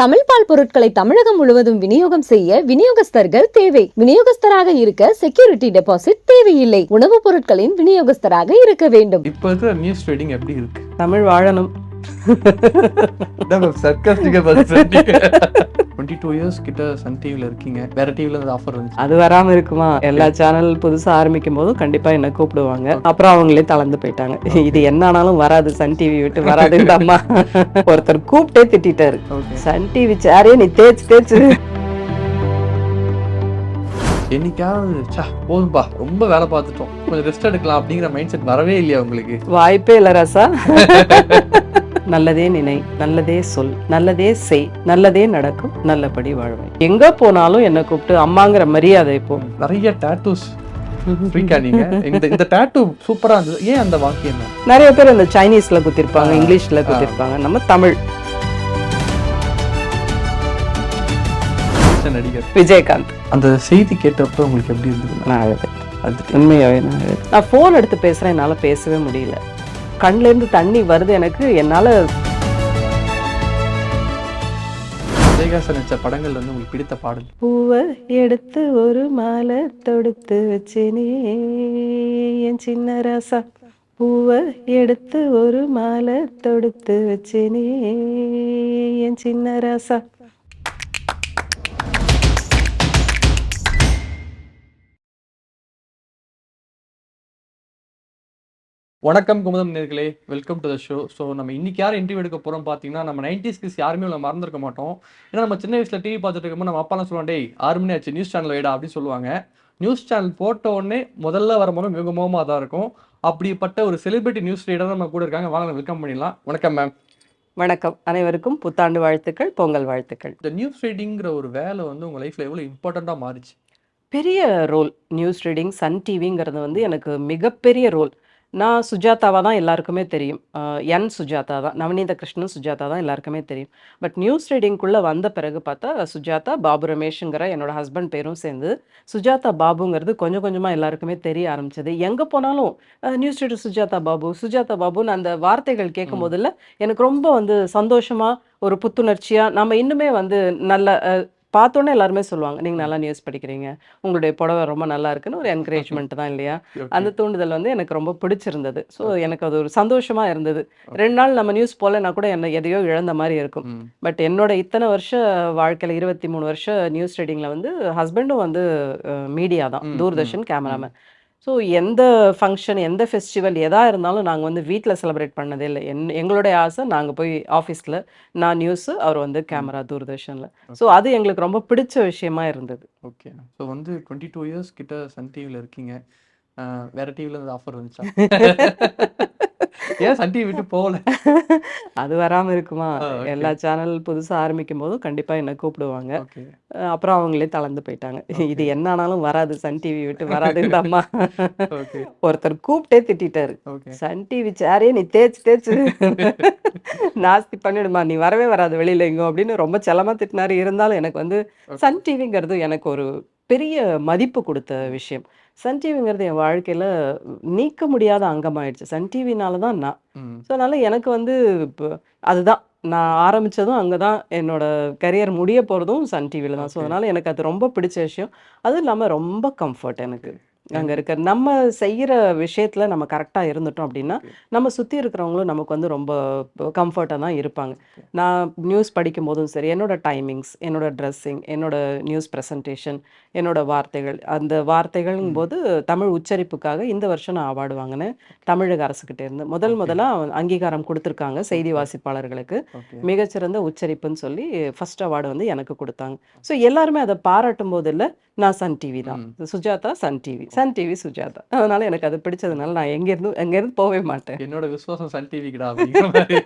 தமிழ் பால் பொருட்களை தமிழகம் முழுவதும் விநியோகம் செய்ய விநியோகஸ்தர்கள் தேவை. விநியோகஸ்தராக இருக்க செக்யூரிட்டி டெபாசிட் தேவையில்லை. உணவுப் பொருட்களின் விநியோகஸ்தராக இருக்க வேண்டும். இப்போ இருக்கிற நியூஸ் ட்ரேடிங் எப்படி இருக்கு? தமிழ் வாழணும். 22 இயர்ஸ் கிட்ட சன் டிவில இருக்கீங்க. வேற டிவில அந்த ஆஃபர் வந்துச்சு. அது வராம இருக்குமா? எல்லா சேனல் புதுசா ஆரம்பிக்கும் போதும் கண்டிப்பா என்ன கூப்பிடுவாங்க. அப்புறம் அவங்களே தளர்ந்து போயிட்டாங்க. இது என்ன ஆனாலும் வராது, சன் டிவி விட்டு வராதுன்னு அம்மா ஒருத்தர் கூப்பிட்டே திட்டாரு. சன் டிவி சேரே நீ தேய்ச்சு என்னைக்காவது போதும்பா ரொம்ப வேலை பார்த்துட்டோம், கொஞ்சம் ரெஸ்ட் எடுக்கலாம் அப்படிங்கிற மைண்ட் செட் வரவே இல்லையா உங்களுக்கு? வாய்ப்பே இல்ல ராசா. நல்லதே நினை, நல்லதே சொல், நல்லதே செய், நல்லதே நடக்கும், நல்லபடி வாழ்வேன். எங்க போனாலும் என்ன கூப்பிட்டு அம்மாங்கிற மரியாதை. இப்போ நிறைய டாட்டூஸ் நீங்க இந்த டாட்டூ சூப்பரா இருந்தது. ஏன் அந்த வாக்கியம்? நிறைய பேர் இந்த சைனீஸ்ல குத்திருப்பாங்க, இங்கிலீஷ்ல குத்திருப்பாங்க. நம்ம தமிழ். நடிகர் விஜயகாந்த். அந்த செய்தி கேட்டப்ப உங்களுக்கு எப்படி இருந்தது? நான் அழுதேன். உண்மையாவே நான் போன் எடுத்து பேசுறேன், என்னால பேசவே முடியல. கண்ணுல இருந்து தண்ணி வருது எனக்கு. என்னால விஜயகாந்த் நடிச்ச படங்கள் வந்து உங்களுக்கு பிடித்த பாடல்? பூவை எடுத்து ஒரு மாலை தொடுத்து வச்சேனே என் சின்ன ராசா, பூவை எடுத்து ஒரு மாலை தொடுத்து வச்சேனே என் சின்ன ராசா. வணக்கம் குமுதம் நேர்களே, welcome to the show. So நம்ம இன்னைக்கு யார் இன்டர்வியூ எடுக்க போகிறோம் பார்த்தீங்கன்னா, நம்ம 90s கிட்ஸ் யாருமே உள்ள மறந்துருக்க மாட்டோம். ஏன்னா நம்ம சின்ன வயசில் டிவி பார்த்துட்டு இருக்கும்போது நம்ம அப்பாலாம் சொல்லுவாங்க, டேய் 6 மணி ஆச்சு நியூஸ் சேனல் வைடா அப்படின்னு சொல்லுவாங்க. நியூஸ் சேனல் போட்ட உடனே முதல்ல வரும்போது மிகமாக தான் இருக்கும். அப்படிப்பட்ட ஒரு செலிபிரிட்டி நியூஸ் ரீடர் நம்ம கூட இருக்காங்க. வாங்க வெல்கம் பண்ணிடலாம். வணக்கம் மேம். வணக்கம். அனைவருக்கும் புத்தாண்டு வாழ்த்துக்கள், பொங்கல் வாழ்த்துக்கள். இந்த நியூஸ் ரீடிங்கிற ஒரு வேலை வந்து உங்கள் லைஃப்பில் எவ்வளோ இம்பார்ட்டண்ட்டாக மாறிச்சு? பெரிய ரோல். நியூஸ் ரீடிங், சன் டிவிங்கிறது வந்து எனக்கு மிகப்பெரிய ரோல். நான் சுஜாதாவாக தான் எல்லாருக்குமே தெரியும். என் சுஜாதா தான், நவநீத கிருஷ்ணன் சுஜாதா தான் எல்லாருக்குமே தெரியும். பட் நியூஸ் ரீடிங்குள்ளே வந்த பிறகு பார்த்தா சுஜாதா பாபு ரமேஷுங்கிற என்னோட ஹஸ்பண்ட் பேரும் சேர்ந்து சுஜாதா பாபுங்கிறது கொஞ்சம் கொஞ்சமாக எல்லாருக்குமே தெரிய ஆரம்பிச்சது. எங்கே போனாலும் நியூஸ் ரீடர் சுஜாதா பாபு, சுஜாதா பாபுன்னு அந்த வார்த்தைகள் கேட்கும் போதில் எனக்கு ரொம்ப வந்து சந்தோஷமாக, ஒரு புத்துணர்ச்சியாக, நம்ம இன்னுமே வந்து நல்ல பார்த்தோன்னே எல்லாருமே சொல்லுவாங்க, நீங்கள் நல்லா நியூஸ் படிக்கிறீங்க, உங்களுடைய புடவை ரொம்ப நல்லா இருக்குன்னு ஒரு என்கரேஜ்மெண்ட் தான் இல்லையா? அந்த தூண்டுதல் வந்து எனக்கு ரொம்ப பிடிச்சிருந்தது. ஸோ எனக்கு அது ஒரு சந்தோஷமாக இருந்தது. 2 நாள் நம்ம நியூஸ் போலனா கூட என்ன எதையோ இழந்த மாதிரி இருக்கும். பட் என்னோட இத்தனை வருஷ வாழ்க்கையில் 23 வருஷம் நியூஸ் ரீடிங்கில் வந்து ஹஸ்பண்டும் வந்து மீடியா தான், தூர்தர்ஷன் கேமராமேன். ஸோ எந்த ஃபங்க்ஷன், எந்த ஃபெஸ்டிவல் எதாக இருந்தாலும் நாங்கள் வந்து வீட்டில் செலிப்ரேட் பண்ணதே இல்லை. எங்களுடைய ஆசை நாங்கள் போய் ஆஃபீஸில், நான் நியூஸு, அவர் வந்து கேமரா தூர்தர்ஷனில். ஸோ அது எங்களுக்கு ரொம்ப பிடிச்ச விஷயமா இருந்தது. ஓகே. ஸோ வந்து 22 இயர்ஸ் கிட்ட சன் டிவியில் இருக்கீங்க. வேற டிவில அந்த ஆஃபர் வந்துச்சா? ஏன் சன் டிவி விட்டு போகல? அது வராமல் இருக்குமா? எல்லா சேனல் புதுசாக ஆரம்பிக்கும் போதும் கண்டிப்பாக என்ன கூப்பிடுவாங்க. அப்புறம் அவங்களே தளர்ந்து போயிட்டாங்க. இது என்ன ஆனாலும் வராது, சன் டிவி விட்டு வராதுன்னு அம்மா ஒருத்தர் கூப்பிட்டே திட்டாரு. சன் டிவி சேரே நீ தேய்ச்சு நாஸ்தி பண்ணிடுமா, நீ வரவே வராது வெளியில எங்கோ அப்படின்னு ரொம்ப செல்லமா திட்டினாரு. இருந்தாலும் எனக்கு வந்து சன் டிவிங்கிறது எனக்கு ஒரு பெரிய மதிப்பு கொடுத்த விஷயம். சன் டிவிங்கிறது என் வாழ்க்கையில் நீக்க முடியாத அங்கமாயிடுச்சு. சன் டிவினால தான் நான். ஸோ அதனால் எனக்கு வந்து இப்போ அதுதான் நான் ஆரம்பித்ததும், அங்கே தான் என்னோட கரியர் முடிய போகிறதும் சன் டிவியில் தான். ஸோ அதனால் எனக்கு அது ரொம்ப பிடிச்ச விஷயம். அதுவும் இல்லாமல் ரொம்ப கம்ஃபர்ட் எனக்கு. அங்கே இருக்க நம்ம செய்கிற விஷயத்தில் நம்ம கரெக்டாக இருந்துட்டோம் அப்படின்னா நம்ம சுற்றி இருக்கிறவங்களும் நமக்கு வந்து ரொம்ப கம்ஃபர்ட்டாக தான் இருப்பாங்க. நான் நியூஸ் படிக்கும் போதும் சரி, என்னோட டைமிங்ஸ், என்னோட ட்ரெஸ்ஸிங், என்னோட நியூஸ் ப்ரெசன்டேஷன், என்னோட வார்த்தைகள், அந்த வார்த்தைகளுங்கும் போது தமிழ் உச்சரிப்புக்காக இந்த வருஷம் நான் அவார்டு வாங்கினேன் தமிழக அரசுக்கிட்டே இருந்து. முதலாக அங்கீகாரம் கொடுத்துருக்காங்க செய்தி வாசிப்பாளர்களுக்கு. மிகச்சிறந்த உச்சரிப்புன்னு சொல்லி ஃபர்ஸ்ட் அவார்டு வந்து எனக்கு கொடுத்தாங்க. ஸோ எல்லாருமே அதை பாராட்டும் போது இல்லை, நான் சன் டிவி தான், Sujatha Sun TV, Sun TV Sujatha. அதனால எனக்கு அது பிடிச்சதுனால நான் எங்கேருந்து போகவே மாட்டேன். என்னோட விசுவாசம் சன் டிவி கிடா அப்படிங்கிற மாதிரி.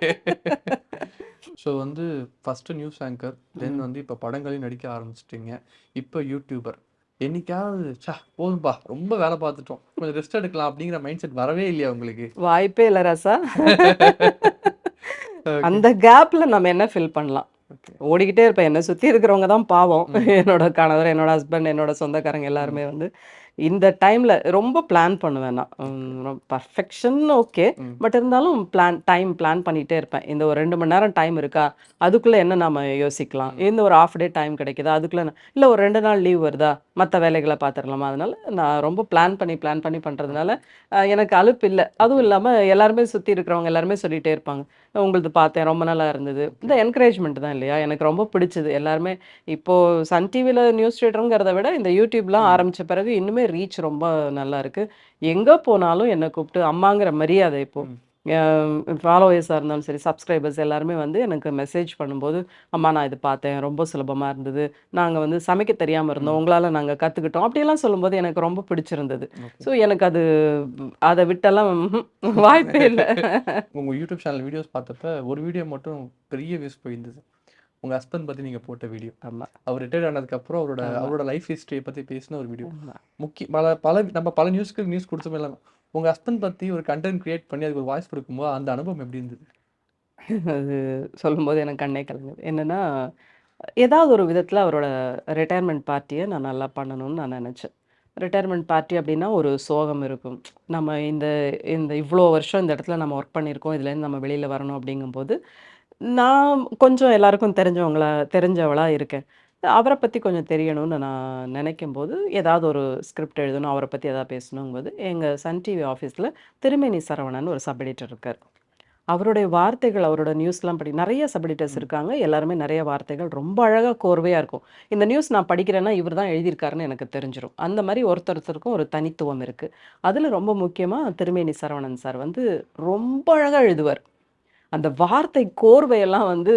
ஸோ வந்து ஃபஸ்ட்டு நியூஸ் ஆங்கர், தென் வந்து இப்போ படங்களையும் நடிக்க ஆரம்பிச்சிட்டிங்க, இப்போ யூடியூபர். என்னைக்காவது போதும்பா ரொம்ப வேலை பார்த்துட்டோம், கொஞ்சம் ரெஸ்ட் எடுக்கலாம் அப்படிங்கிற மைண்ட் செட் வரவே இல்லையா உங்களுக்கு? வாய்ப்பே இல்லை ராசா. அந்த கேப்ல நம்ம என்ன ஃபில் பண்ணலாம்? ஓடிக்கிட்டே இருப்பேன். என்னை சுற்றி இருக்கிறவங்க தான் பாவம். என்னோட கணவர், என்னோட ஹஸ்பண்ட், என்னோட சொந்தக்காரங்க எல்லாருமே வந்து இந்த டைம்ல ரொம்ப பிளான் பண்ணுவேன் நான். Perfection okay. ம். பட் இருந்தாலும் பிளான் பண்ணிட்டே இருப்பேன். இந்த ஒரு 2 மணி நேரம் டைம் இருக்கா? அதுக்குள்ள என்ன நாம யோசிக்கலாம்? இந்த ஒரு ஹாஃப் டே டைம் கிடைக்குதா? அதுக்குள்ள இல்ல ஒரு 2 நாள் லீவ் வருதா? மத்த வேலைகள பார்த்துரலாமா? அதனால நான் ரொம்ப பிளான் பண்ணி பண்றதுனால, எனக்கு அலுப்பு இல்ல. அதுவும் இல்லாம எல்லாருமே சுத்தி இருக்கிறவங்க எல்லாருமே சொல்லிட்டே இருப்பாங்க. உங்களது பார்த்தேன். ரொம்ப நல்லா இருந்தது. இந்த என்கரேஜ்மெண்ட் தான் இல்லையா? எனக்கு ரொம்ப பிடிச்சது. எல்லாருமே இப்போ சன் டிவில நியூஸ் ரீடர்ங்கிறத விட இந்த யூடியூப்லாம் ம். ஆரம்பிச்ச பிறகு இன்னுமே ரீச் ரொம்ப நல்லா இருக்கு. எங்க போனாலும் என்ன கூப்பிட்டு அம்மாங்கிற மரியாதை இப்போ. ம். ஃபாலோவர்ஸா இருந்தாலும் சரி, சப்ஸ்கிரைபர்ஸ் எல்லாருமே வந்து எனக்கு மெசேஜ் பண்ணும்போது, "அம்மா நான் இது பார்த்தேன். ரொம்ப சுலபமா இருந்தது. நாங்க வந்து சமைக்க தெரியாம இருந்தோம். ம். உங்களால நாங்க கத்துக்கிட்டோம்." அப்படியெல்லாம் சொல்லும்போது எனக்கு ரொம்ப பிடிச்சிருந்தது. ஓகே. ஸோ எனக்கு அது அத விட்டெல்லாம் வாய்ப்பே இல்ல. உங்க யூடியூப் சேனல் வீடியோஸ் பார்த்தப்ப, ஒரு வீடியோ மட்டும் பெரிய வியூஸ் போயிருந்தது. உங்க ஹஸ்பண்ட் பத்தி நீங்க போட்ட வீடியோ. ஆமா, அவர் ரிட்டயர்ட் ஆனதுக்கப்புறம் அவரோட ஆமா, அவரோட லைஃப் ஹிஸ்டரிய பத்தி பேசின ஒரு வீடியோ. ஆமா. பல பல நம்ம பல நியூஸ் குடுத்தோமே இல்லாம, உங்க ஹஸ்பண்ட் பத்தி ஒரு கன்டென்ட் கிரியேட் பண்ணி அதுக்கு ஒரு வாய்ஸ் குடுக்கும்போது, அந்த அனுபவம் எப்படி இருந்தது? அது சொல்லும்போது எனக்கு கண்ணே கலங்குது. என்னன்னா, ஏதாவது ஒரு விதத்தில அவரோட ரிட்டயர்மென்ட் பார்ட்டிய நான் நல்லா பண்ணணும்னு நான் நெனச்சேன். ரிட்டயர்மென்ட் பார்ட்டி அப்டின்னா ஒரு சோகம் இருக்கும். நம்ம இந்த இந்த இவ்ளோ வருஷம் இந்த இடத்துல நம்ம ஒர்க் பண்ணியிருக்கோம். இதுலேருந்து நம்ம வெளில வரணும் அப்டிங்கும்போது, நான் கொஞ்சம் எல்லாருக்கும் தெரிஞ்சவளா இருக்கேன். அவர பத்தி கொஞ்சம் தெரியணும்னு நான் நெனைக்கும்போது, ஏதாவது ஒரு ஸ்கிரிப்ட் எழுதணும், அவர பத்தி ஏதாவது பேசணுங்கும்போது, எங்க சன் டிவி ஆஃபீஸ்ல திருமேனி சரவணன் ஒரு சப் எடிட்டர் இருக்காரு. அவருடைய வார்த்தைகள், அவரோட நியூஸ்லாம் நெறைய சப் எடிட்டர்ஸ் ம். இருக்காங்க. எல்லாருமே நெறைய வார்த்தைகள் ரொம்ப அழகா கோர்வையா இருக்கும். இந்த நியூஸ் நான் படிக்கிறேன்னா, இவர் தான் எழுதியிருக்காருன்னு எனக்கு தெரிஞ்சிரும். அந்த மாரி ஒருத்தருக்கும் ஒரு தனித்துவம் இருக்கு. அதுல ரொம்ப முக்கியமா திருமேனி சரவணன் சார் வந்து ரொம்ப அழகா எழுதுவார். அந்த வார்த்தை கோர்வையெல்லாம் வந்து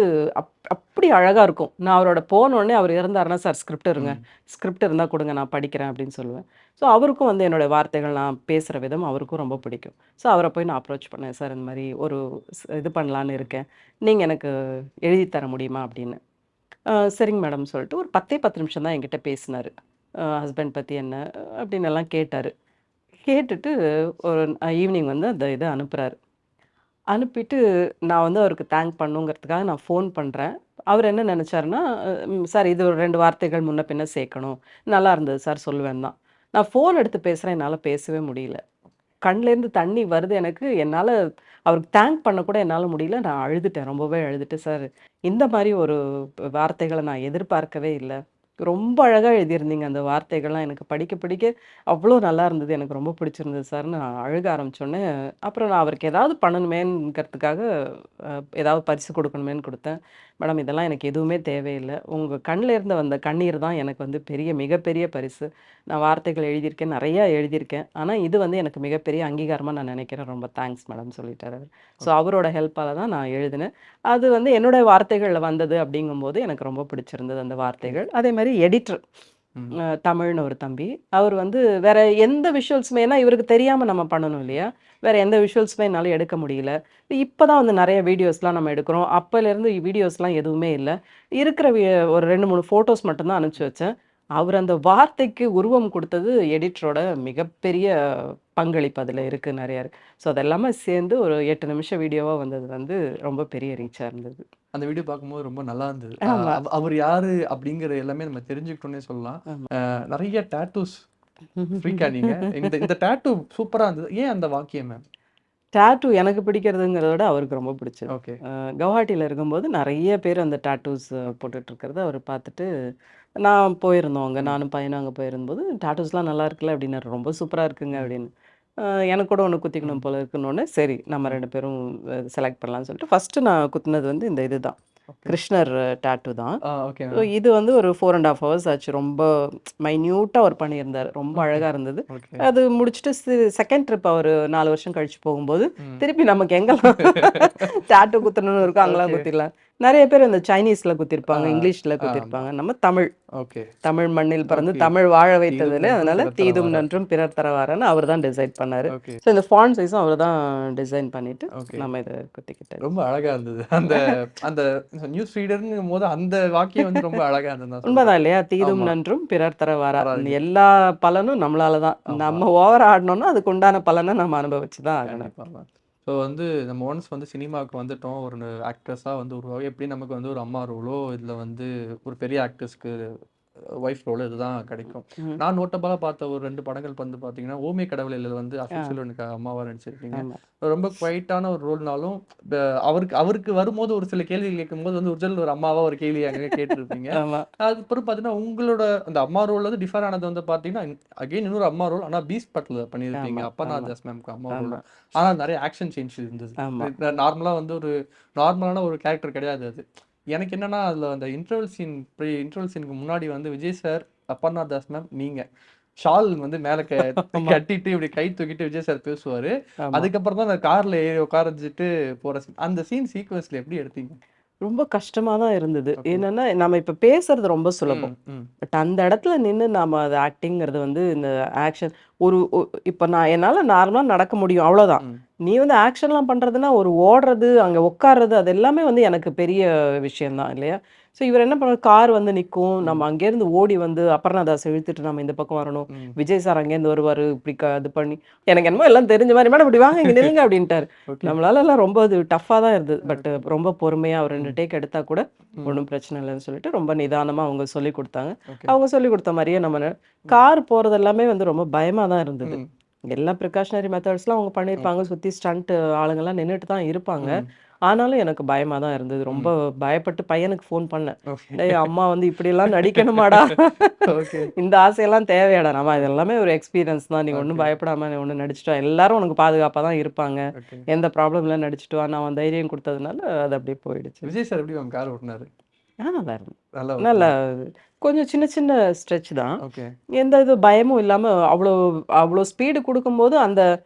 அப்படி அழகா இருக்கும். நான் அவரோட போனோனே அவர் இருந்தாருன்னா, "சார் ஸ்கிரிப்ட் இருங்க. ம். ஸ்கிரிப்ட் இருந்தா குடுங்க. நான் படிக்கிறேன்." அப்படின்னு சொல்லுவேன். ஸோ அவருக்கும் வந்து என்னோட வார்த்தைகள் நான் பேசுற விதம் அவருக்கும் ரொம்ப பிடிக்கும். ஸோ அவர போய் நான் அப்ரோச் பண்ணேன். "சார் இந்த மாரி ஒரு இது பண்ணலான்னு இருக்கேன். நீங்க எனக்கு எழுதி தர முடியுமா?" அப்படின்னு. "சரிங்க மேடம்" சொல்லிட்டு ஒரு 10 நிமிஷம் தான் என்கிட்ட பேசினாரு. ஹஸ்பண்ட் பத்தி என்ன அப்படின்னு எல்லாம் கேட்டாரு. கேட்டுட்டு ஒரு ஈவினிங் வந்து அந்த இத அனுப்புறாரு. அனுப்பிட்டு நான் வந்து அவருக்கு தேங்க் பண்ணணுங்கிறதுக்காக நான் ஃபோன் பண்றேன். அவரு என்ன நெனச்சாருன்னா, சார் இது ஒரு 2 வார்த்தைகள் முன்ன பின்ன சேர்க்கணும். நல்லா இருந்தது சார் சொல்லுவேன் தான். நான் ஃபோன் எடுத்து பேசுறேன். என்னால பேசவே முடியல. கண்லேருந்து தண்ணி வருது எனக்கு. என்னால அவருக்கு தேங்க் பண்ண கூட என்னால முடியல. நான் அழுதுட்டேன். ரொம்பவே அழுதுட்டு, சார் இந்த மாரி ஒரு வார்த்தைகள நான் எதிர்பார்க்கவே இல்ல. ரொம்ப அழகா எழுதியிருந்தீங்க. அந்த வார்த்தைகள்லாம் எனக்கு படிக்க படிக்க அவ்ளோ நல்லா இருந்தது. எனக்கு ரொம்ப பிடிச்சிருந்தது சார்ன்னு நான் அழுக ஆரம்பிச்சோனே, அப்புறம் நான் அவருக்கு ஏதாவது பண்ணணுமேங்கிறதுக்காக அ ஏதாவது பரிசு குடுக்கணுமேன்னு குடுத்தேன். மேடம் இதெல்லாம் எனக்கு எதுவுமே தேவையில்ல. உங்க கண்ல இருந்து வந்த கண்ணீர் தான் எனக்கு வந்து மிகப்பெரிய பரிசு. நான் வார்த்தைகள் எழுதியிருக்கேன். நெறையா எழுதியிருக்கேன். ஆனா இது வந்து எனக்கு மிகப்பெரிய அங்கீகாரமா நான் நெனைக்கிறேன். ரொம்ப தேங்க்ஸ் மேடம் சொல்லிட்டாரு அவரு. ஸோ அவரோட ஹெல்ப்பால தான் நான் எழுதினேன். அது வந்து என்னோட வார்த்தைகள்ல வந்தது அப்படிங்கும்போது எனக்கு ரொம்ப பிடிச்சிருந்தது அந்த ஓகே. வார்த்தைகள். அதேமாரி எடிட்டர் ம். தமிழ்னு ஒரு தம்பி. அவர் வந்து வேற எந்த விஷுவல்ஸுமே ஏன்னா இவருக்கு தெரியாம நம்ம பண்ணணும் இல்லையா? வேற எந்த விஷுவல்ஸுமே என்னால எடுக்க முடியல. இப்ப தான் வந்து நெறைய வீடியோஸ்லாம் நம்ம எடுக்கிறோம். அப்பலேருந்து வீடியோஸ்லாம் எதுவுமே இல்ல. இருக்கிற ஒரு 2, 3 ஃபோட்டோஸ் மட்டும் தான் அனுப்பிச்சு வச்சேன். அவர் அந்த வார்த்தைக்கு உருவம் குடுத்தது எடிட்டரோட மிகப்பெரிய பங்களிப்பு அதுல இருக்கு நெறையா இருக்கு. ஸோ அதெல்லாமே சேர்ந்து ஒரு 8 நிமிஷம் வீடியோவா வந்தது வந்து ரொம்ப பெரிய ரீச்சா இருந்தது. அந்த வீடியோ பார்க்கும்போது ரொம்ப நல்லா இருந்தது. ஆமா, அவர் யாரு அப்படிங்கிறது எல்லாமே நம்ம தெரிஞ்சுக்கிட்டோம்னே சொல்லலாம். ஆமா. நெறைய டாட்டூஸ் ஃப்ரீக்கா நீங்க. இந்த இந்த டாட்டூ சூப்பரா இருந்தது. ஏன் அந்த வாக்கியம் மேம்? டாட்டூ எனக்கு பிடிக்கிறதுங்கிறத விட அவருக்கு ரொம்ப பிடிச்சது. ஓகே. கவுஹாட்டில இருக்கும்போது நெறைய பேர் அந்த டாட்டூஸ் போட்டுட்டு இருக்கிறத அவரு பார்த்துட்டு, நான் போயிருந்தோம் அங்க. ம். நானும் பையனும் அங்க போயிருந்தபோது, "டாட்டூஸ்லாம் நல்லா இருக்குல்ல" அப்படின்னாரு. "ரொம்ப சூப்பரா இருக்குங்க" ம். அப்படின்னு. எனக்கு கூட ஒண்ணு குத்திக்கணும் ம். போல இருக்குன்னோனே, சரி நம்ம ம். 2 பேரும் செலக்ட் பண்ணலாம்னு சொல்லிட்டு, ஃபர்ஸ்ட்டு நான் குத்துனது வந்து இந்த இதுதான். ஓகே. கிருஷ்ணர் டாட்டூ தான். Okay so ma'am. இது வந்து ஒரு 4 1/2 ஹவர்ஸ் ஆச்சு. ரொம்ப மைன்யூட்டா அவர் பண்ணியிருந்தாரு. ரொம்ப ஓகே. அழகா இருந்தது. ஓகே. அது முடிச்சுட்டு செகண்ட் ட்ரிப் அவரு 4 வருஷம் கழிச்சு போகும்போது, ம். திருப்பி நமக்கு எங்கெல்லாம் டாட்டூ குத்தணும்னு இருக்கோ அங்கெல்லாம் ஓகே. குத்திடலாம். நெறைய பேர் இந்த சைனீஸ்ல ஆ, குத்திருப்பாங்க, இங்கிலீஷ்ல ஆமா. குத்திருப்பாங்க. நம்ம தமிழ். ஓகே. தமிழ் மண்ணில் பிறந்து ஓகே. தமிழ் வாழ தீதும் வைத்ததிலே, நன்றும் அதனால பிறர் தீதும் தரவாரா. நன்றும் பிறர் தரவாரன்னு அவர் தான் டிசைட் பண்ணாரு. ஓகே. ஸோ இந்த ஃபாண்ட் சைஸும் அவரு தான் டிசைன் பண்ணிட்டு, ஓகே. நம்ம இத குத்திக்கிட்டது. ரொம்ப அழகா இருந்தது. அந்த அந்த நியூஸ் ரீடர்ங்கும்போது அந்த வாக்கியம் வந்து ரொம்ப அழகா இருந்ததுன்னு தான் சொல்றேன். உண்மதான் இல்லையா? தீதும் ஆமா. நன்றும் பிறர் தரவாரா. வராது. எல்லா பலனும் நம்மளால தான். ஆமா. நம்ம ஓவரா ஆடுனோம்னா, அதுக்கு உண்டான பலன நம்ம அனுபவிச்சு தான் ஆகணும். கண்டிப்பா. ஸோ வந்து நம்ம ஒன்ஸ் வந்து சினிமாவுக்கு வந்துட்டோம். ஒரு ஆக்ட்ரஸா வந்து உருவாகி எப்படி நமக்கு வந்து ஒரு அம்மா ரோலோ, இல்ல வந்து ஒரு பெரிய ஆக்டர்ஸ்க்கு ஒய்ஃப் ரோல் இதுதான் கிடைக்கும். ம். நான் நோட்டபலா பார்த்த ஒரு 2 படங்கள் வந்து பார்த்தீங்கன்னா, "ஓமை கடவுளில்" வந்து ஆ, அசோக் செல்வனுக்கு அம்மாவா நடிச்சிருப்பீங்க. ஆமா. ரொம்ப குவைட்டான ஒரு ரோல்னாலும், ப அவருக்கு அவருக்கு வரும்போது ஒரு சில கேள்விகள் கேட்கும்போது வந்து ஒரிஜினல் ஒரு அம்மாவா ஒரு கேள்வி அங்கங்க கேட்டிருப்பீங்க. ஆமா, அதுக்கப்புறம் பார்த்தீங்கன்னா, உங்களோட அந்த அம்மா ரோல் வந்து டிஃபர் ஆனது வந்து பார்த்தீங்கன்னா, அகைன் இன்னொரு அம்மா ரோல். ஆனா பீஸ்ட் படத்துல பண்ணியிருப்பீங்க. ஆமா, அப்பர்ணா ஆமா, தாஸ் மேம்க்கு அம்மா ரோல். ஆமா, ஆனா நெறைய ஆக்ஷன் சீன்ஸ் இருந்தது. ஆமா. நார்மலா வந்து ஒரு நார்மலான ஒரு கேரக்டர் கிடையாது அது. எனக்கு என்னன்னா, அதுல அந்த இன்டர்வல் சீனுக்கு முன்னாடி வந்து விஜய் சார், அப்பர்ணா தாஸ் மேம், நீங்க. ஷால் வந்து மேல ஆமா, கட்டிட்டு இப்படி கை தூக்கிட்டு விஜய் சார் பேசுவாரு. ஆமா. அதுக்கப்புறம் தான் அந்த கார்ல ஏறி உட்கார வச்சுட்டு போற சீன். அந்த சீன் சீக்வென்ஸ்ல எப்படி எடுத்தீங்க? ரொம்ப கஷ்டமா தான் இருந்தது. ஓகே. என்னன்னா, நம்ம இப்ப பேசுறது ரொம்ப சுலபம். ம், ம், பட் அந்த இடத்துல நின்னு நாம அது ஆக்டிங்கிறது வந்து இந்த ஆக்ஷன் ஒரு இப்ப நான் என்னால நார்மலா நடக்க முடியும். அவ்வளோதான். ம். நீ வந்து ஆக்ஷன்லாம் பண்றதுன்னா, ஒரு ஓடுறது, அங்க உட்கார்றது அது எல்லாமே வந்து எனக்கு பெரிய விஷயம் தான் இல்லையா? ஸோ இவர் என்ன பண்ணுவாரு, கார் வந்து நிக்கும். நம்ம ம், அங்கேருந்து ஓடி வந்து அபர்ணா தாஸ இழுத்துட்டு நம்ம இந்த பக்கம் வரணும். ம். விஜய் சார் அங்கேருந்து வருவாரு. இப்படி இது பண்ணி எனக்கு என்னமோ எல்லாம் தெரிஞ்ச மாரி, "மேடம் இப்படி வாங்க, இங்க நில்லுங்க" அப்படின்ட்டாரு. ஓகே. நம்மளாலலாம் ரொம்ப அது டஃப்பா தான் இருந்தது. But okay. ரொம்ப பொறுமையா ஒரு 2 ம், டேக் எடுத்தா கூட ம். ஒண்ணும் பிரச்சனை இல்லன்னு சொல்லிட்டு, ரொம்ப நிதானமா அவங்க சொல்லிக் குடுத்தாங்க. ஓகே. அவங்க சொல்லிக் குடுத்த மாரியே நம்ம ம், கார் போறது எல்லாமே வந்து ரொம்ப பயமா தான் இருந்தது. ம், எல்லா ப்ரிகாஷனரி மெத்தட்ஸ்லாம் அவங்க பண்ணியிருப்பாங்க. ஓகே. சுத்தி ஸ்டண்ட் ஆளுங்கலாம் நின்னுட்டு தான் இருப்பாங்க. ம், ஆனாலும் எனக்கு பயமா தான் இருந்தது. ரொம்ப ம். பயப்பட்டு பையனுக்கு ஃபோன் பண்ணேன். ஓகே. "டேய் அம்மா வந்து இப்படிலாம் நடிக்கணுமாடா? ஓகே. இந்த ஆசையெல்லாம் தேவையாடா?" நம்ம இது எல்லாமே ஒரு எக்ஸ்பீரியன்ஸ் தான். நீ ஒண்ணும் ஓகே. பயப்படாம நீ ஒண்ணு நடிச்சுட்டு வா. எல்லாரும் உனக்கு பாதுகாப்பா தான் இருப்பாங்க. ஓகே. எந்த ப்ராப்ளம் இல்ல நடிச்சுட்டு வா. நான் அவன் தைரியம் குடுத்ததுனால அது அப்படியே போயிடுச்சு. விஜய் சார் எப்படி மேம் கார் ஓட்டுனாரு? நல்லா இருந்தது. நல்லா நல்லா ஓட்டுனாரு. கொஞ்சம் சின்ன சின்ன ஸ்ட்ரெச் தான். ஓகே. எந்த இது பயமும் இல்லாம அவ்ளோ அவ்ளோ ஸ்பீடு குடுக்கும்போது, அந்த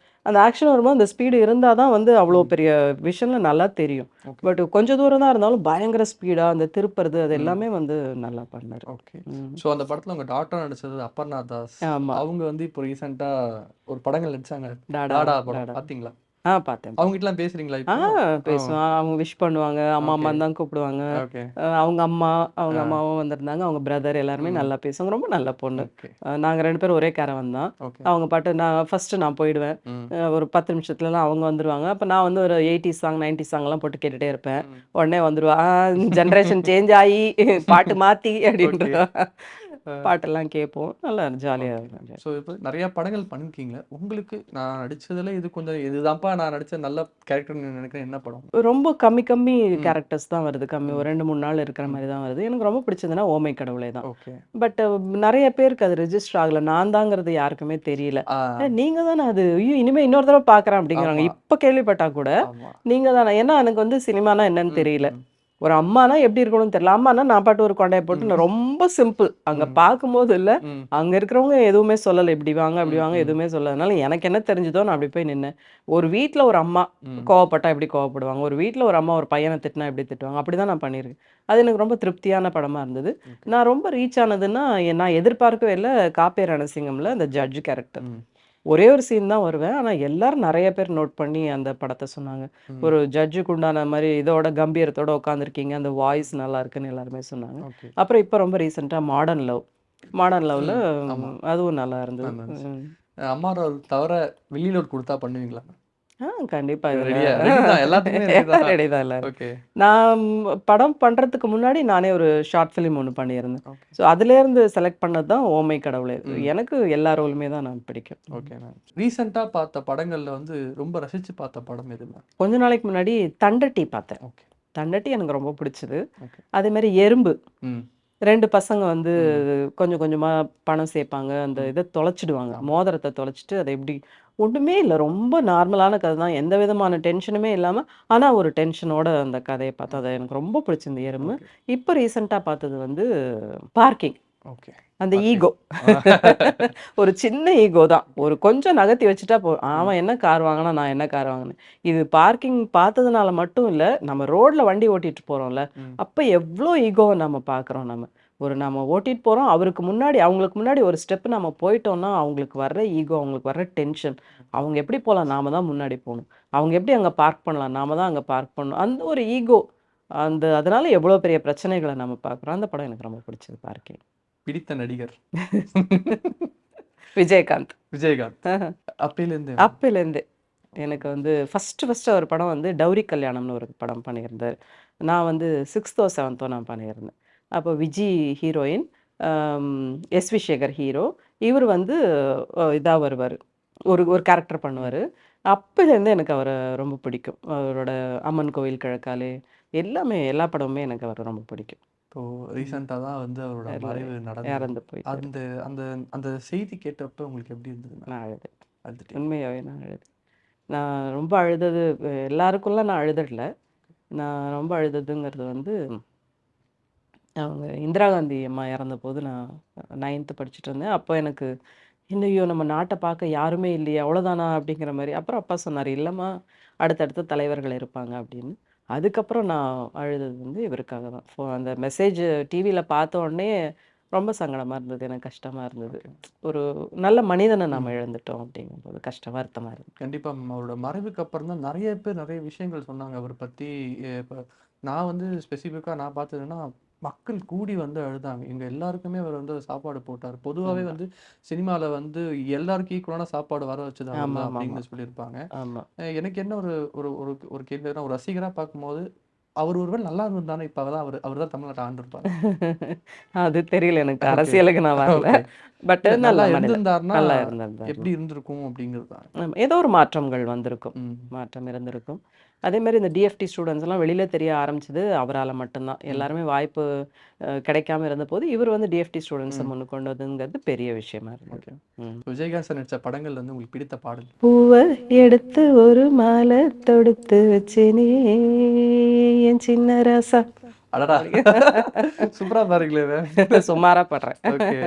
அந்த ஆக்ஷன் வரும்போது அந்த ஸ்பீடு இருந்தா தான் வந்து அவ்ளோ ம். பெரிய விஷன்ல நல்லா தெரியும். ஓகே. பட் கொஞ்சம் தூரம் தான் இருந்தாலும் பயங்கர ஸ்பீடா அந்த திருப்புறது அது ம். எல்லாமே வந்து நல்லா பண்ணாரு. ஓகே. ம். ஸோ அந்த படத்துல உங்க டாட்டரா நடிச்சது அப்பர்ணா தாஸ். ஆமா. அவங்க வந்து இப்போ ரீசென்ட்டா ஒரு படங்கள் நடிச்சாங்க. டாடா டாடா படம் டாடா. பார்த்தீங்களா? பார்த்தேன். அவங்ககிட்டலாம் பேசுறீங்களா ஆ இப்போ? ஓ! பேசுவான். அவங்க விஷ் பண்ணுவாங்க. அம்மா ஓகே. அம்மான்னு தான் கூப்பிடுவாங்க. ஓகே. அவங்க அம்மா, அவங்க ஆ. அம்மாவும் வந்திருந்தாங்க. அவங்க பிரதர் எல்லாருமே ம். நல்லா பேசுவாங்க. ரொம்ப நல்ல பொண்ணு. ஓகே. நாங்க 2 பேரும் ஒரே கேரவன் தான். ஓகே. அவங்க பாட்டு நான் போயிடுவேன். ம். ஒரு 10 நிமிஷத்துலலாம் அவங்க வந்துருவாங்க. அப்ப நான் வந்து ஒரு 80ஸ் சாங், 90ஸ் சாங்லாம் போட்டு கேட்டுட்டே இருப்பேன். ம். உடனே வந்துருவா, ஜெனரேஷன் சேஞ்ச் ஆயி பாட்டு மாத்தி ஓகே. அப்படின்றா. அ. பாட்டெல்லாம் கேட்போம். நல்லா ஜாலியா ஓகே. இருக்கும். ஸோ இப்போ நெறைய படங்கள் பண்ணியிருக்கீங்க. உங்களுக்கு நான் நடிச்சதுல இது கொஞ்சம் இதுதான்ப்பா நான் நடிச்ச நல்ல கேரக்டர்ன்னு நினைக்கிறேன் என்ன படம்? ரொம்ப கம்மி கம்மி ம். கேரக்டர்ஸ் தான் வருது. கம்மி ம். ஒரு 2, 3 நாள் இருக்கிற ம். மாரி தான் வருது. எனக்கு ரொம்ப பிடிச்சதுன்னா ஓமை கடவுளே தான். ஓகே. பட் நெறைய பேருக்கு அது ரெஜிஸ்டர் ஆகல. நான் தாங்கிறது யாருக்குமே தெரியல. ஆ. நீங்க தானே அது. ஐயோ! இனிமே இன்னொரு தடவ பார்க்குறேன் அப்படிங்கிறாங்க. ஆமா, இப்ப கேள்விப்பட்டா கூட, ஆமா. நீங்க தானே ஏன்னா எனக்கு வந்து சினிமானா என்னன்னு ம், தெரியல. ம், ஒரு அம்மானா எப்படி இருக்கணும்னு தெரியல. அம்மானா நான் பாட்டு ஒரு கொண்டைய போட்டு ம், நான் ரொம்ப சிம்பிள். அங்க ம், பார்க்கும்போது இல்ல, ம், அங்க இருக்கிறவங்க எதுவுமே சொல்லல. இப்படி வாங்க, அப்படி ம், வாங்க ம், எதுவுமே சொல்லல. அதனால எனக்கு என்ன தெரிஞ்சதோ நான் அப்படி போய் நின்னேன். ஒரு வீட்ல ஒரு அம்மா ம். கோவப்பட்டா எப்படி கோவப்படுவாங்க? ஒரு வீட்ல ஒரு அம்மா ஒரு பையன திட்டினா எப்படி திட்டுவாங்க? அப்படிதான் நான் பண்ணியிருக்கேன். அது எனக்கு ரொம்ப திருப்தியான படமா இருந்தது. ஓகே. நான் ரொம்ப ரீச் ஆனதுன்னா, நான் எதிர்பார்க்கவே இல்ல. காப்பே ரணசிங்கம்ல அந்த ஜட்ஜ் கேரக்டர். ம், ஒரே ஒரு சீன் தான் வருவேன். ஆனா எல்லாரும் நெறைய பேர் நோட் பண்ணி அந்த படத்த சொன்னாங்க. ம். ஒரு ஜட்ஜுக்கு உண்டான மாரி இதோட கம்பீரத்தோட உட்காந்துருக்கீங்க. அந்த வாய்ஸ் நல்லா இருக்குன்னு எல்லாருமே சொன்னாங்க. ஓகே. அப்புறம் இப்ப ரொம்ப ரீசென்ட்டா மாடர்ன் லவ். மாடர்ன் லவ்ல ம். ஆமா. அதுவும் நல்லா இருந்தது. நல்லா இருந்துச்சு. ம். அம்மா ரோல் தவிர வில்லி ரோல் குடுத்தா பண்ணுவீங்களா? கண்டிப்பா இதுல ரெடியா? ரெடி தான். எல்லாத்துக்குமே ரெடி தான். ரெடி தான் எல்லாரும். ஓகே. நான் படம் பண்றதுக்கு முன்னாடி நானே ஒரு ஷார்ட் ஃபிலிம் ஒண்ணு பண்ணியிருந்தேன். ஓகே. ஸோ அதுலேருந்து செலக்ட் பண்ணது தான் ஓமை கடவுளே. ம். எனக்கு எல்லா ரோலுமே தான் நான் பிடிக்கும். Okay ma'am. ரீசென்ட்டா பார்த்த படங்கள்ல வந்து ரொம்ப ரசிச்சு பார்த்த படம் எது மேம்? கொஞ்ச நாளைக்கு முன்னாடி தண்டட்டி பார்த்தேன். ஓகே. தண்டட்டி எனக்கு ரொம்ப பிடிச்சது. ஓகே. அதே மாரி எறும்பு. ம். 2 பசங்க வந்து ம். கொஞ்சம் கொஞ்சமா பணம் சேர்ப்பாங்க. அந்த ம். இத தொலைச்சிடுவாங்க. ஆமா. மோதிரத்த தொலைச்சுட்டு அத எப்படி ஒண்ணுமே இல்ல. ரொம்ப நார்மலான கதை தான். எந்த விதமான டென்ஷனுமே இல்லாம, ஆனா ஒரு டென்ஷனோட அந்த கதைய பார்த்தேன். அது எனக்கு ரொம்ப பிடிச்சிருந்தது எறும்பு. ஓகே. இப்ப ரீசென்ட்டா பார்த்தது வந்து பார்க்கிங். ஓகே. அந்த ஓகே. ஈகோ. ஒரு சின்ன ஈகோ தான். ஒரு கொஞ்சம் நகர்த்தி வச்சுட்டா ம். அவன் என்ன கார் வாங்குனா, நான் என்ன கார் வாங்குனேன். இது பார்க்கிங் பார்த்ததுனால மட்டும் இல்ல, நம்ம ரோட்ல வண்டி ஓட்டிட்டு போறோம்ல, ம். அப்ப எவ்ளோ ஈகோவ நம்ம பார்க்குறோம் நம்ம. நம்ம ஓட்டிட்டு போறோம். அவங்களுக்கு முன்னாடி ஒரு ஸ்டெப் நம்ம போயிட்டோம்னா, அவங்களுக்கு வர்ற ஈகோ, அவங்களுக்கு வர்ற டென்ஷன். அவங்க எப்படி போலாம்? நாம தான் முன்னாடி போணும். அவங்க எப்படி அங்க பார்க் பண்ணலாம்? நாம தான் அங்க பார்க் பண்ணணும். அந்த ஒரு ஈகோ. அதனால எவ்வளோ பெரிய பிரச்சனைகள நம்ம பார்க்குறோம். அந்த படம் எனக்கு ரொம்ப பிடிச்சது பார்க்கிங். பிடித்த நடிகர்? விஜயகாந்த். விஜயகாந்த். அப்பையிலேருந்தே. அப்பைலேருந்தே. எனக்கு வந்து ஃபர்ஸ்ட்டு ஒரு படம் வந்து டௌரி கல்யாணம்னு ஒரு படம் பண்ணியிருந்தாரு. நான் வந்து 6தோ 7தோ நான் பண்ணியிருந்தேன். அப்போ Viji heroine, SV Sekhar hero. இவர் வந்து இதா வருவாரு. ஒரு ஒரு கேரக்டர் பண்ணுவாரு. அப்பலேருந்து எனக்கு அவர ரொம்ப பிடிக்கும். அவரோட அம்மன் கோவில் கிழக்காலே எல்லாமே எல்லா படமுமே எனக்கு அவர ரொம்ப பிடிக்கும். இப்போ ரீசெண்டா தான் வந்து அவரோட இல்ல, மறைவு நடந்தது. இறந்து போயிட்டாரு. அந்த அந்த அந்த செய்தி கேட்டப்ப உங்களுக்கு எப்படி இருந்தது? நான் அழுதேன். அழுதுட்டீங்க. உண்மையாவே நான் அழுதேன். நான் ரொம்ப அழுதது எல்லாருக்குள்ள நான் அழுதல. நான் ரொம்ப அழுததுங்கிறது வந்து அவங்க இந்திரா காந்தி அம்மா இறந்தபோது நான் 9th படிச்சுட்டு இருந்தேன். அப்போ எனக்கு ஐயோ! நம்ம நாட்ட பார்க்க யாருமே இல்லையே! அவ்வளோதானா? அப்படிங்கிற மாரி. அப்புறம் அப்பா சொன்னாரு, "இல்லம்மா, அடுத்தடுத்த தலைவர்கள் இருப்பாங்க" அப்படின்னு. அதுக்கப்புறம் நான் அழுதது வந்து இவருக்காக தான். அந்த மெசேஜ் டிவியில பார்த்த உடனே ரொம்ப சங்கடமா இருந்தது. எனக்கு கஷ்டமா இருந்தது. ஒரு நல்ல மனிதன நாம இழந்துட்டோம் அப்படிங்கும்போது கஷ்டம், வருத்தமா இருந்தது. கண்டிப்பா மேம். அவரோட மறைவுக்கு அப்புறம் தான் நிறைய பேர் நிறைய விஷயங்கள் சொன்னாங்க அவரை பத்தி. இப்ப நான் வந்து ஸ்பெசிஃபிக்கா நான் பார்த்ததுன்னா, மக்கள் கூடி வந்து அழுதாங்க. எங்க எல்லாருக்குமே அவர் வந்து சாப்பாடு போட்டார். பொதுவாவே ஆமா. வந்து சினிமால வந்து எல்லாருக்கும் ஈக்குவலான சாப்பாடு வர வச்சது அவர் தான் ஆமாமாமா. அப்படின்னு சொல்லியிருப்பாங்க. ஆமா. எனக்கு என்ன ஒரு ஒரு ஒரு ஒரு கேள்வினா, ஒரு ரசிகரா பார்க்கும்போது, அவர் ஒருவேளை நல்லா இருந்திருந்தானே, இப்ப தான் அவர் தான் தமிழ்நாட்ட ஆண்டிருப்பாரு. அது தெரியல எனக்கு. ஓகே. அரசியலுக்கு நான் வரல. ஓகே. பட் இல்ல நல்ல நல்லா மனிதன். இருந்திருந்தாருன்னா, நல்லா இருந்திருந்தாரு. எப்படி இருந்திருக்கும் அப்படிங்கிறது தான். ஆமா. ஏதோ ஒரு மாற்றங்கள் வந்திருக்கும். ம். மாற்றம் இருந்திருக்கும். அதேமாரி இந்த டிஎஃப்டி ஸ்டூடண்ட்ஸ்லாம் வெளியில தெரிய ஆரம்பிச்சது அவரால மட்டும்தான். ம். எல்லாருமே வாய்ப்பு கிடைக்காம இருந்தபோது, இவர் வந்து டிஎஃப்டி ஸ்டூடண்ட்ஸ ம். முன்னுக்கு கொண்டு வந்ததுங்கிறது பெரிய விஷயமா இருந்தது. ஓகே. ம். விஜயகாந்த் சார் நடிச்ச படங்கள்ல வந்து உங்களுக்கு பிடித்த பாடல்? பூவ எடுத்து ஒரு மாலை தொடுத்து வச்சேனே என் சின்ன ராசா. அடடா! சூப்பரா பாருங்களே மேம். சுமாரா பாடுறேன். ஓகே.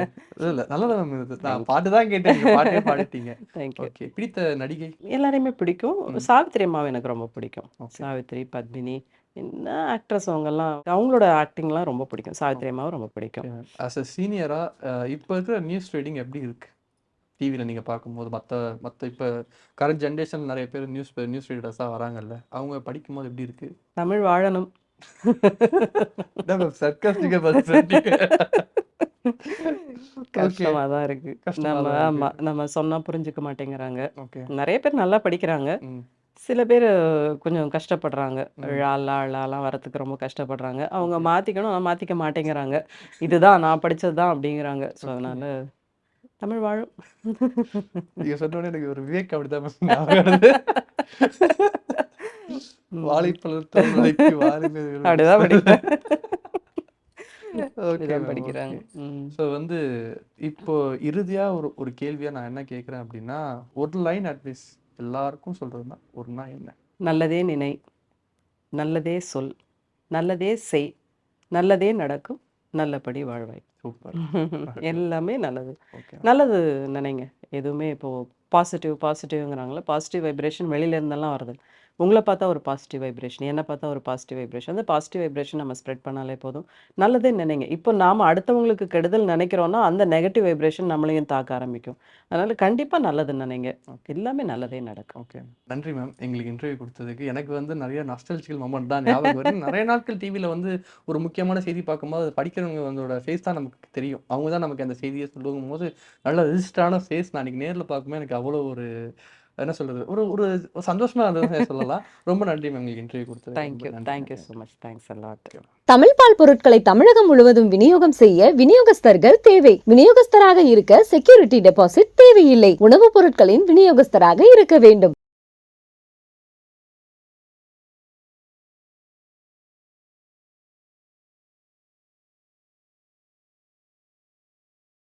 இல்ல நல்லதா மேம் இது. நான் பாட்டு தான் கேட்டேன். நீங்க பாட்டே பாடிட்டீங்க. தேங்க்யூ. ஓகே. பிடித்த நடிகை? எல்லாரையுமே பிடிக்கும். ம். சாவித்திரி அம்மாவை எனக்கு ரொம்ப பிடிக்கும். ஓகே. சாவித்திரி, பத்மினி, என்ன ஆக்ட்ரஸ் அவங்கலாம் அவங்களோட ஆக்டிங்லாம் ரொம்ப பிடிக்கும். சாவித்திரி அம்மாவை ரொம்ப பிடிக்கும். ஆஸ் அ சீனியரா இப்ப இருக்கிற நியூஸ் ரீடிங் எப்படி இருக்கு? டிவில நீங்க பார்க்கும்போது மத்த மத்த இப்ப கரண்ட் ஜெனரேஷன் நிறைய பேர் நியூஸ் ரீடர்ஸா வராங்கல்ல. அவங்க படிக்கும்போது எப்படி இருக்கு? தமிழ் வாழணும். என்ன மேம் சர்க்காஸ்டிக்கா பதில் சொல்றீங்க. ஓகே. கஷ்டமா தான் இருக்கு. கஷ்டமா நம்ம தான் ஆமா. இருக்கு. நம்ம சொன்னா புரிஞ்சுக்க மாட்டேங்கிறாங்க. ஓகே. நெறைய பேர் நல்லா படிக்கிறாங்க. ம். சில பேரு கொஞ்சம் கஷ்டப்படுறாங்க. ம். ழலாம் வரதுக்கு ரொம்ப கஷ்டப்படுறாங்க. அவங்க ஓகே. மாத்திக்கணும். ஆனா மாத்திக்க மாட்டேங்கிறாங்க. இதுதான் நான் படிச்சது தான் அப்படிங்கிறாங்க. So okay. அதனால தமிழ் வாழும். நீங்க சொன்ன உடனே எனக்கு ஒரு விவேக் அப்படிதான் மேம் ஞாபகம் வருது. ம். வாழைப்பழம் தோல்வளைக்கு வாருங்கள் அப்படிதான் படிக்கிறேன். ஓகே அப்படிதான் மேம். படிக்கிறாங்க. ஓகே. ம். ஸோ வந்து இப்போ இறுதியா ஒரு ஒரு கேள்வியா நான் என்ன கேட்கிறேன் அப்படின்னா, ஒரு லைன் அட்வைஸ் எல்லாருக்கும் சொல்றதுன்னா, ஒருனா என்ன? நல்லதே நினை, நல்லதே சொல், நல்லதே செய், நல்லதே நடக்கும், நல்லபடி வாழ்வாய். சூப்பர். எல்லாமே நல்லது. ஓகே. நல்லது நினைங்க. எதுவுமே இப்போ பாசிட்டிவ்ங்கிறாங்கல்ல. பாசிட்டிவ் வைப்ரேஷன் வெளியில இருந்தெல்லாம் வருது. உங்கள பார்த்தா ஒரு பாசிட்டிவ் வைப்ரேஷன், என்ன பார்த்தா ஒரு பாசிட்டிவ் வைப்ரேஷன். அந்த பாசிட்டிவ் வைப்ரேஷன் நம்ம ஸ்ப்ரெட் பண்ணாலே போதும். நல்லதே நினைங்க. இப்போ நாம அடுத்தவங்களுக்கு கெடுதல் நினைக்கிறோம்னா, அந்த நெகட்டிவ் வைப்ரேஷன் நம்மளையும் தாக்க ஆரம்பிக்கும். அதனால கண்டிப்பா நல்லது நினைங்க. எல்லாமே நல்லதே நடக்கும். ஓகே. நன்றி மேம். எங்களுக்கு இன்டர்வியூ குடுத்ததுக்கு. எனக்கு வந்து நிறைய நாஸ்டால்ஜிக்கல் மொமெண்ட் தான் ஞாபகம் வருது. நிறைய நாட்கள் டிவில வந்து ஒரு முக்கியமான செய்தி பார்க்கும்போது, அது படிக்கிறவங்க வந்தோட ஃபேஸ் தான் நமக்கு தெரியும். அவங்க தான் நமக்கு அந்த செய்திய சொல்லும்போது, நல்ல ரிஜிஸ்டரான ஃபேஸ் நான் அன்னைக்கு நேர்ல பார்க்கும்போது எனக்கு அவ்வளோ ஒரு என்ன சொல்றது? ஒரு ஒரு சந்தோஷமா இருந்ததுன்னு சொல்லலாம். ரொம்ப நன்றி மேம் எங்களுக்கு இன்டர்வியூ குடுத்ததுக்கு. Thank you. ரொம்ப தேங்க் யூ நன்றி. So much. Thanks a lot. Tamil பால் பொருட்களை தமிழகம் முழுவதும் விநியோகம் செய்ய விநியோகஸ்தர்கள் தேவை. விநியோகஸ்தராக இருக்க செக்யூரிட்டி டெபாசிட் தேவையில்லை. உணவுப் பொருட்களின் விநியோகஸ்தராக இருக்க வேண்டும்.